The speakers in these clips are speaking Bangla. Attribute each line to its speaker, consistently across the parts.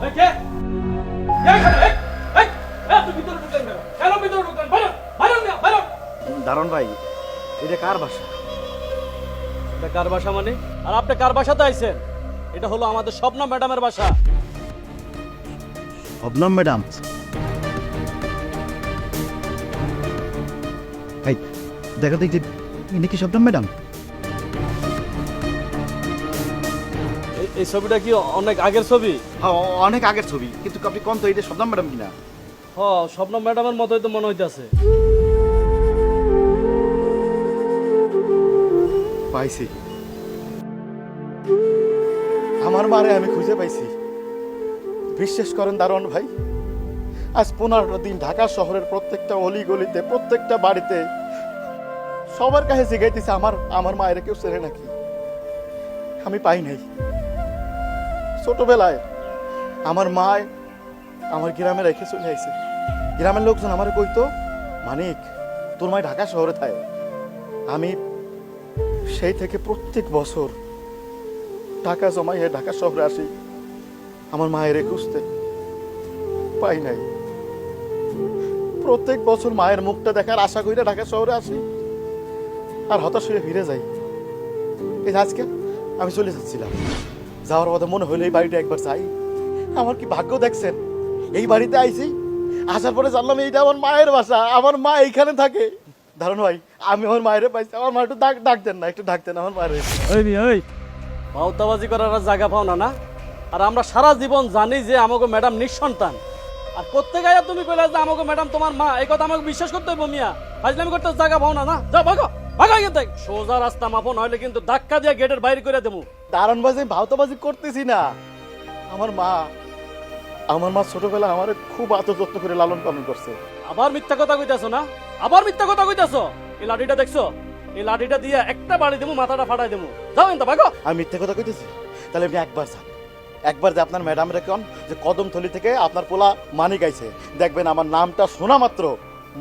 Speaker 1: এই কে? কে এখানে? এই, আপনি ভিতরে ঢুকলেন কেন? কেন ভিতরে ঢুকলেন? বাইরে, বাইরে না, বাইরে।
Speaker 2: দারুণ ভাই, এটা কার বাসা?
Speaker 1: এটা কার বাসা মানে? আর আপনি কার বাসাতে আইছেন? এটা হলো আমাদের স্বপ্না ম্যাডামের বাসা।
Speaker 2: শবনম ম্যাডাম। এই দেখো তো, এই যে ইনি কি শবনম ম্যাডাম?
Speaker 1: এই ছবিটা কি অনেক আগের ছবি?
Speaker 2: হ্যাঁ, অনেক আগের ছবি, কিন্তু আপনি কোন তো এটা শবনম ম্যাডাম কিনা?
Speaker 1: হ, স্বপ্না ম্যাডামের মতোই তো মনে হইতাছে।
Speaker 2: পাইছি, আমার মারে আমি খুঁজে পাইছি। বিশ্বাস করেন দারোয়ান ভাই, আজ 15 দিন ঢাকা শহরের প্রত্যেকটা অলি গলিতে, প্রত্যেকটা বাড়িতে সবার কাছে জিগাইতেছে আমার মায়ের কেউ চেনে নাকি। আমি পাই নাই। ছোটবেলায় আমার মায় আমার গ্রামে রেখে চলে আইছে। গ্রামের লোকজন আমার কইতো, মানিক তোর মায় ঢাকা শহরে থাকে। আমি সেই থেকে প্রত্যেক বছর টাকা জমাইয়ে ঢাকা শহরে আসি আমার মায়ের খুঁজতে। পাই নাই। প্রত্যেক বছর মায়ের মুখটা দেখার আশা কইরা ঢাকা শহরে আসি, আর হতাশ হয়ে ফিরে যাই। এই যে আজকে আমি চলে যাচ্ছিলাম, যাওয়ার কথা মনে হইলো এই বাড়িটা একবার যাই। আমার কি ভাগ্য দেখছেন, এই বাড়িতে আইছি, আসার পরে জানলাম এইটা আমার মায়ের বাসা, আমার মা এইখানে থাকে। দারুণ ভাই, আমি আমার মায়ের পাইছি। আমার মা একটু ডাক দেন না, একটু ডাক দেন আমার মায়ের।
Speaker 1: ওই ভাওতাবাজি করার আর জায়গা পাও না না? আর আমরা সারা জীবন জানি যে আমাকে ম্যাডাম নিঃসন্তান। আর করতে গায়ে তুমি কইলা যে আমাকে ম্যাডাম তোমার মা, এই কথা আমাকে বিশ্বাস করতে হইব মিয়া। ফাজলামি করতে জায়গা পাও না না? যাও ভাগো, ভাগো এখান থেকে। সোজা রাস্তা মাপো, নইলে কিন্তু ধাক্কা দিয়ে গেটের বাইরে করে দেবো।
Speaker 2: দারুণ বাজি ভাওতাবাজি করতেছি না। আমার মা ছোটবেলা আমার খুব আদর যত্ন করে লালন পালন করছে।
Speaker 1: আবার মিথ্যা কথা কইতাছো না? আবার মিথ্যা কথা কইতাছো? এই লাঠিটা দেখছো? এই লাঠিটা দিয়ে একটা বাড়ি দেবো, মাথাটা ফাটাই দেবো। যাও এনতা ভাগো।
Speaker 2: আমি মিথ্যে কথা কইতেছি? তাহলে আপনি একবার যান, একবার যে আপনার ম্যাডাম রেখন যে কদমতলি থেকে আপনার পোলা মানিক আইছে, দেখবেন আমার নামটা শোনা মাত্র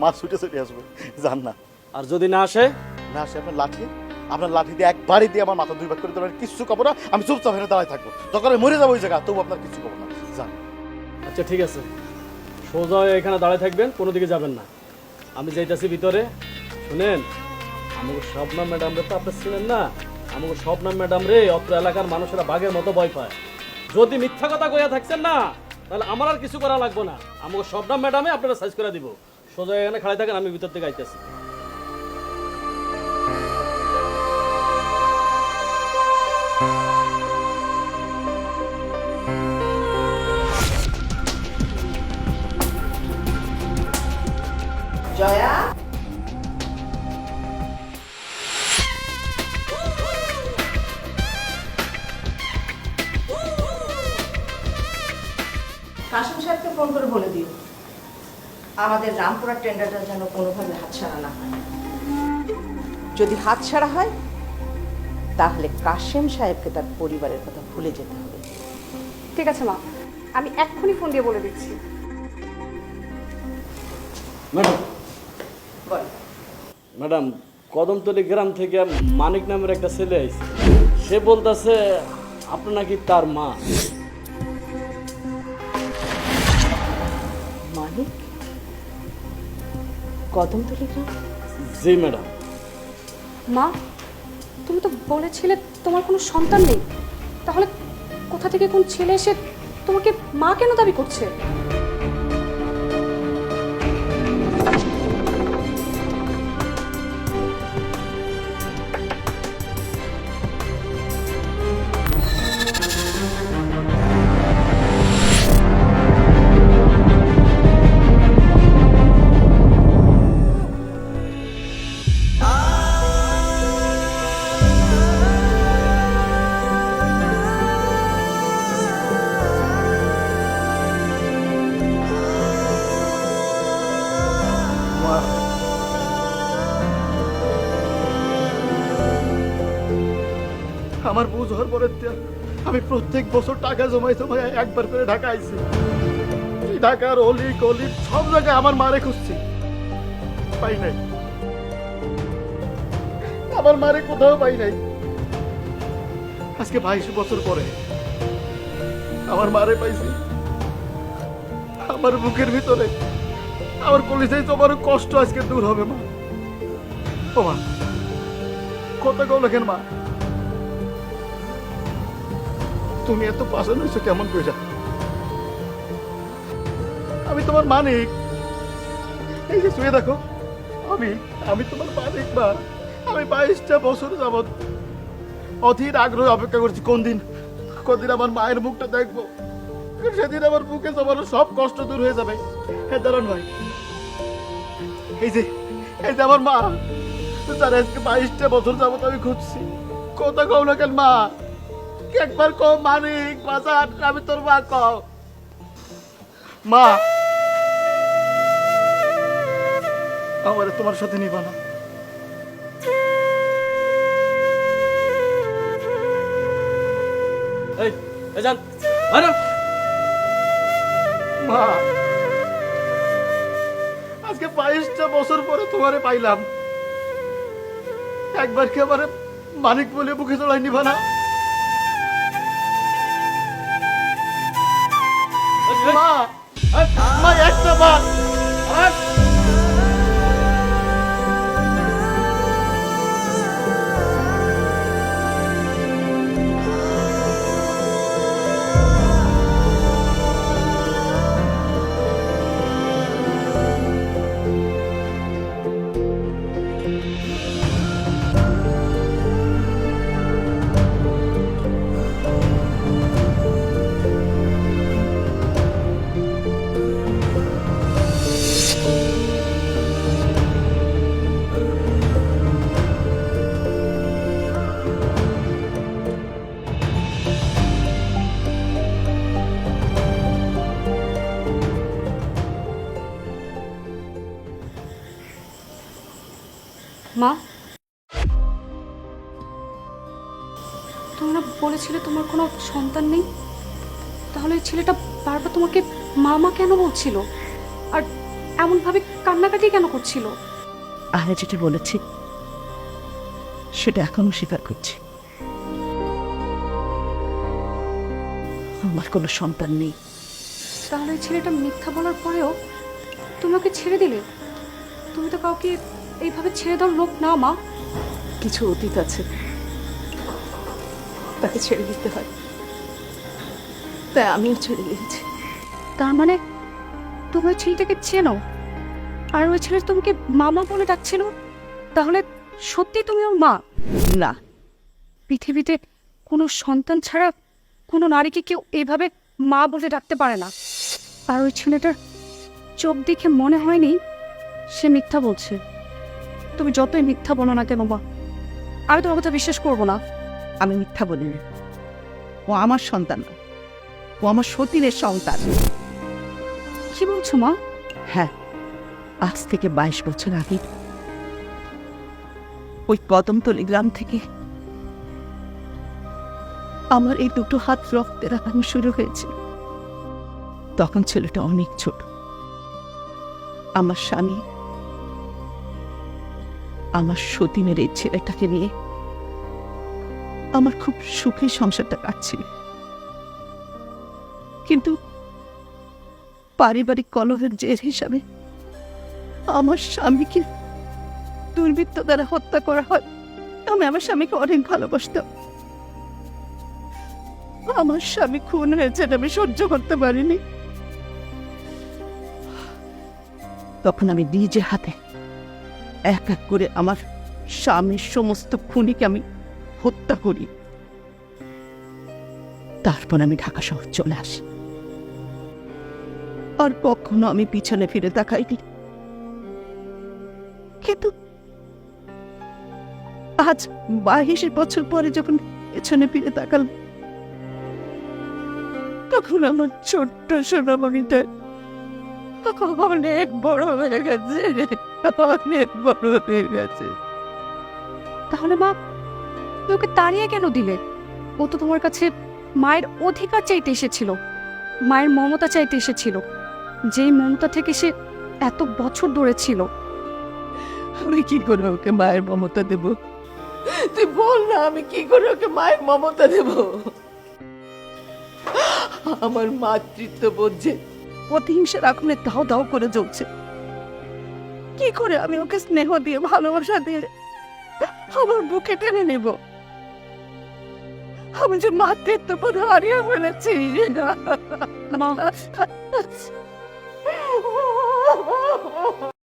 Speaker 2: মা ছুটে ছুটে আসবে। যান না।
Speaker 1: আর যদি না আসে?
Speaker 2: না আসে আপনার লাঠি দিয়ে একবারই দিয়ে আমার মাথা 2 ভাগ করে দেবেন, কিচ্ছু কব না। আমি চুপচাপ হেরে দাঁড়ায় থাকবো, দরকার হয় মরে যাবো ওই জায়গা, তবু আপনার কিছু কব না। যান।
Speaker 1: আচ্ছা ঠিক আছে, সোজা হয়ে এখানে দাঁড়ায় থাকবেন, কোনো দিকে যাবেন না। আমি যাইতাছি ভিতরে। শুনেন, আমাকে শবনম ম্যাডাম রে তো আপনি ছিলেন না? আমাকে শবনম ম্যাডাম রে অত্র এলাকার মানুষেরা বাঘের মতো ভয় পায়। যদি মিথ্যা কথা কইয়া থাকছেন না, তাহলে আমার আর কিছু করা লাগবে না। আমাকে শবনম ম্যাডামে আপনারা সাইজ করে দিব। সোজা এখানে খাড়াই থাকেন, আমি ভিতর থেকে আইতেছি।
Speaker 3: জয়া, কাশিম সাহেবকে ফোন করে বলে দিও আমাদের রামপুরার টেন্ডারটা যেন কোনোভাবে হাতছাড়া না হয়। যদি হাতছাড়া হয় তাহলে কাশিম সাহেবকে তার পরিবারের কথা ভুলে যেতে হবে।
Speaker 4: ঠিক আছে মা, আমি এক্ষুনি ফোন দিয়ে বলে দিচ্ছি।
Speaker 1: ম্যাডাম,
Speaker 3: বল।
Speaker 1: ম্যাডাম, কদমতলি গ্রাম থেকে মানিক নামের একটা ছেলে আইছে। সে বলতেছে আপনি নাকি তার মা।
Speaker 3: মানিক? কদমতলি গ্রাম?
Speaker 1: জি ম্যাডাম।
Speaker 4: মা, তুমি তো বলেছিলে তোমার কোনো সন্তান নেই, তাহলে কোথা থেকে কোন ছেলে এসে তোমাকে মা কেন দাবি করছে?
Speaker 2: আমার বুঝ হওয়ার পরে আমি প্রত্যেক বছর টাকা জমাই একবার করে ঢাকা আইছি। এই ঢাকার অলি গলি সব জায়গায় আমার মারে খুঁজছি, পাই নাই। আমার মারে কোথাও পাই নাই। আজকে 22 বছর পরে আমার মারে পাইছি। আমার বুকের ভিতরে আমার কলিজায় তোমার কষ্ট আজকে দূর হবে মা। ও মা, কথা কও না কেন মা? তুমি এত পাশান হয়েছো কেমন কইরা? আমি তোমার মানিক। এই যে শুয়ে দেখো, আমি তোমার মানিক মা। আমি 22টা বছর যাবত অধীর আগ্রহে অপেক্ষা করছি কদিন আমার মায়ের মুখটা দেখবো, সেদিন আমার বুকে জমানো সব কষ্ট দূর হয়ে যাবে। হ্যাঁ দাঁড়ান ভাই, এই যে আমার মা, তার আজকে 22টা বছর যাবত আমি খুঁজছি। কথা কও না কেন মা? একবার কও মানিক বাজার, আমি তোর মা। কও মা, আমারে তোমার সাথে নিবা না?
Speaker 1: এই এই যান আরে
Speaker 2: মা, আজকে 22টা বছর পরে তোমারে পাইলাম, একবার কি আমারে মানিক বলে বুকে জড়াই নিবা না? মা, মা একটা বার।
Speaker 4: মা, তোমরা বলেছিলে তোমার কোনো সন্তান নেই, তাহলে এই ছেলেটা বারবার তোমাকে মামা কেন বলছিল, আর এমনভাবে কান্নাকাটি কেন করছিল?
Speaker 3: আরে যেটা বলেছি সেটা এখনো স্বীকার করছি, আমার কোনো সন্তান নেই।
Speaker 4: তাহলে এই ছেলেটা মিথ্যা বলার পরেও তুমি ওকে ছেড়ে দিলে? তুমি তো কাউকে এইভাবে ছেড়ে দেওয়ার লোক না মা।
Speaker 3: কিছু অতীত আছে, তাকে ছেড়ে দিতে হয়, তাই আমিও ছেড়ে দিয়েছি।
Speaker 4: তার মানে তুমি ওই ছেলেটাকে চেনো, আর ওই ছেলে তোমাকে মামা বলে ডাকছিল? তাহলে সত্যি তুমি ওর মা?
Speaker 3: না,
Speaker 4: পৃথিবীতে কোনো সন্তান ছাড়া কোনো নারীকে কেউ এইভাবে মা বলে ডাকতে পারে না। আর ওই ছেলেটার চোখ দেখে মনে হয়নি সে মিথ্যা বলছে। তুমি যতই মিথ্যা বলো না কেন মা, আমি তোমার কথা বিশ্বাস করবো না।
Speaker 3: আমি মিথ্যা বলিনি, ও আমার সন্তান না, ও আমার সতীনের সন্তান।
Speaker 4: কি বলছো মা?
Speaker 3: হ্যাঁ, আজ থেকে 22 বছর আগে ওই কদমতলী গ্রাম থেকে আমার এই দুটো হাত রক্তে রাখানো শুরু হয়েছে। তখন ছেলেটা অনেক ছোট। আমার স্বামী আমার সতীনের এই ছেলেটাকে নিয়ে আমার খুব সুখী সংসারটা কাটছিল, কিন্তু পারিবারিক কলহের জের হিসাবে আমার স্বামীকে দুর্বৃত্ত দ্বারা হত্যা করা হয়। আমি আমার স্বামীকে অনেক ভালোবাসতাম। আমার স্বামী খুন হয়েছে, আমি সহ্য করতে পারিনি। তখন আমি নিজে হাতে এক এক করে আমার স্বামীর সমস্ত খুনিকে আমি হত্যা করি। তারপর আমি ঢাকা শহর চলে আসি, আর কখনো আমি পিছনে ফিরে তাকাইনি। কিন্তু আজ 22 বছর পরে যখন পেছনে ফিরে তাকালাম, তখন আমার ছোট্ট সোনামণিটা অনেক বড় হয়ে গেছে, অনেক বড় হয়ে গেছে।
Speaker 4: তাহলে মা, তুমি ওকে তাড়িয়ে কেন দিলে? ও তো তোমার কাছে মায়ের অধিকার চাইতে এসেছিল, মায়ের মমতা চাইতে এসেছিল, যেই মমতা থেকে সে এত বছর ধরে ছিল।
Speaker 3: আমি কি করে ওকে মায়ের মমতা দেব? তুই বল না, আমি কি করে ওকে মায়ের মমতা দেব? আমার মাতৃত্ব বোধ যে
Speaker 5: প্রতিহিংসার আগুনে দাও দাও করে জ্বলছে। কি করে আমি ওকে স্নেহ দিয়ে ভালোবাসা দিয়ে আমার বুকে টেনে নেব? আমি যে মাতৃত্ববোধ হারিয়ে ফেলেছি।
Speaker 4: মা